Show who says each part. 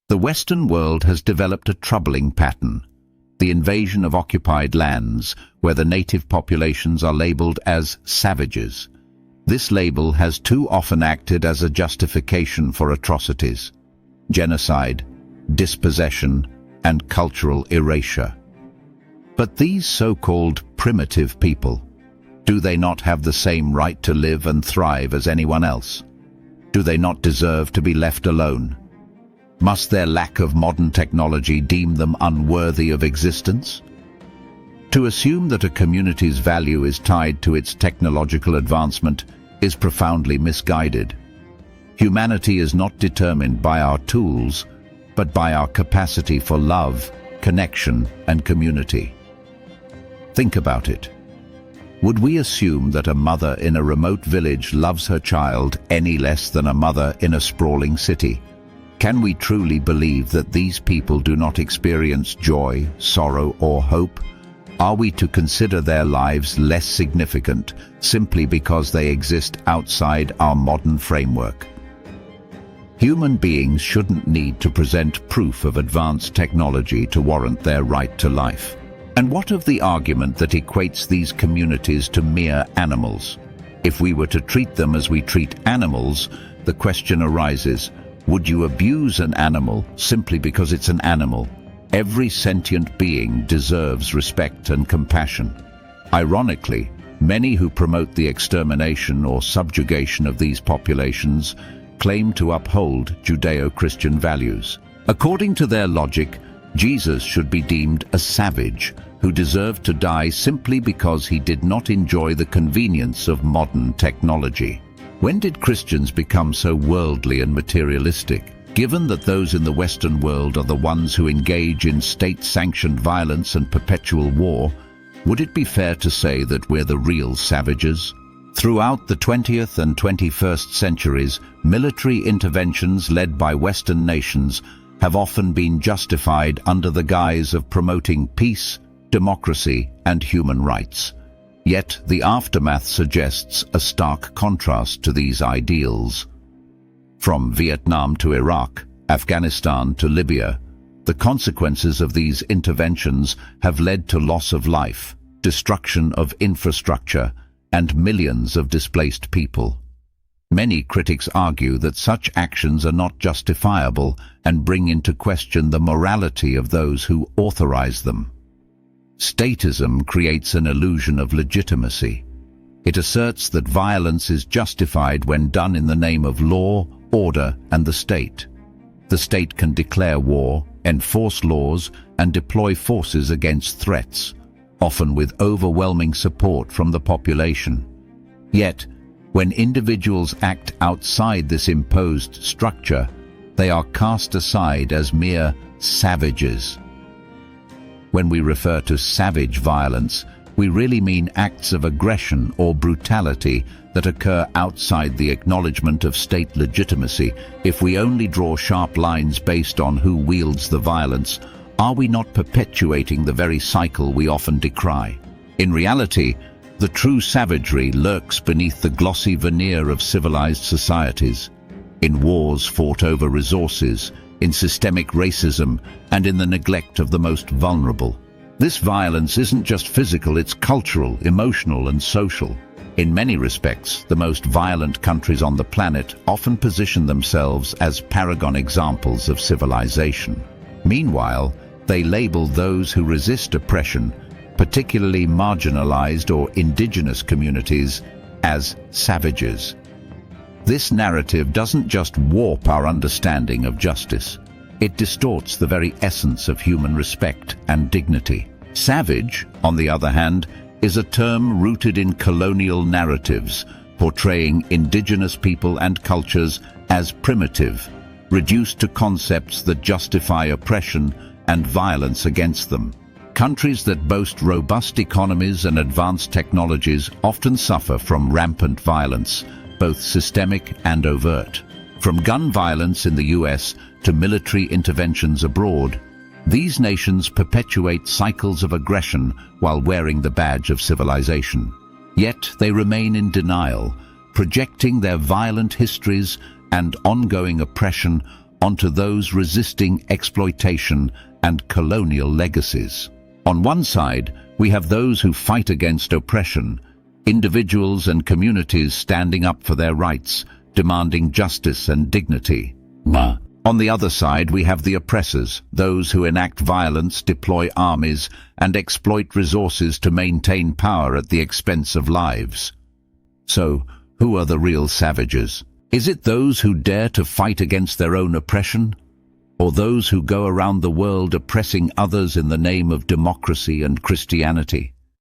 Speaker 1: The Western world has developed a troubling pattern: the invasion of occupied lands, where the native populations are labeled as savages. This label has too often acted as a justification for atrocities, genocide, dispossession, and cultural erasure. But these so-called primitive people, do they not have the same right to live and thrive as anyone else? Do they not deserve to be left alone? Must their lack of modern technology deem them unworthy of existence? To assume that a community's value is tied to its technological advancement is profoundly misguided. Humanity is not determined by our tools, but by our capacity for love, connection, and community. Think about it. Would we assume that a mother in a remote village loves her child any less than a mother in a sprawling city? Can we truly believe that these people do not experience joy, sorrow, or hope? Are we to consider their lives less significant simply because they exist outside our modern framework? Human beings shouldn't need to present proof of advanced technology to warrant their right to life. And what of the argument that equates these communities to mere animals? If we were to treat them as we treat animals, the question arises, would you abuse an animal simply because it's an animal? Every sentient being deserves respect and compassion. Ironically, many who promote the extermination or subjugation of these populations claim to uphold Judeo-Christian values. According to their logic, Jesus should be deemed a savage who deserved to die simply because he did not enjoy the convenience of modern technology. When did Christians become so worldly and materialistic? Given that those in the Western world are the ones who engage in state-sanctioned violence and perpetual war, would it be fair to say that we're the real savages? Throughout the 20th and 21st centuries, military interventions led by Western nations have often been justified under the guise of promoting peace, democracy, and human rights. Yet the aftermath suggests a stark contrast to these ideals. From Vietnam to Iraq, Afghanistan to Libya, the consequences of these interventions have led to loss of life, destruction of infrastructure, and millions of displaced people. Many critics argue that such actions are not justifiable and bring into question the morality of those who authorize them. Statism creates an illusion of legitimacy. It asserts that violence is justified when done in the name of law, order, and the state. The state can declare war, enforce laws, and deploy forces against threats, often with overwhelming support from the population. Yet, when individuals act outside this imposed structure, they are cast aside as mere savages. When we refer to savage violence, we really mean acts of aggression or brutality that occur outside the acknowledgement of state legitimacy. If we only draw sharp lines based on who wields the violence, are we not perpetuating the very cycle we often decry? In reality, the true savagery lurks beneath the glossy veneer of civilized societies, in wars fought over resources, in systemic racism, and in the neglect of the most vulnerable. This violence isn't just physical, it's cultural, emotional, and social. In many respects, the most violent countries on the planet often position themselves as paragon examples of civilization. Meanwhile, they label those who resist oppression, particularly marginalized or indigenous communities, as savages. This narrative doesn't just warp our understanding of justice. It distorts the very essence of human respect and dignity. Savage, on the other hand, is a term rooted in colonial narratives, portraying indigenous people and cultures as primitive, reduced to concepts that justify oppression and violence against them. Countries that boast robust economies and advanced technologies often suffer from rampant violence, both systemic and overt. From gun violence in the US to military interventions abroad, these nations perpetuate cycles of aggression while wearing the badge of civilization. Yet they remain in denial, projecting their violent histories and ongoing oppression onto those resisting exploitation and colonial legacies. On one side, we have those who fight against oppression, individuals and communities standing up for their rights, demanding justice and dignity. On the other side, we have the oppressors, those who enact violence, deploy armies, and exploit resources to maintain power at the expense of lives. So, who are the real savages? Is it those who dare to fight against their own oppression? Or those who go around the world oppressing others in the name of democracy and Christianity?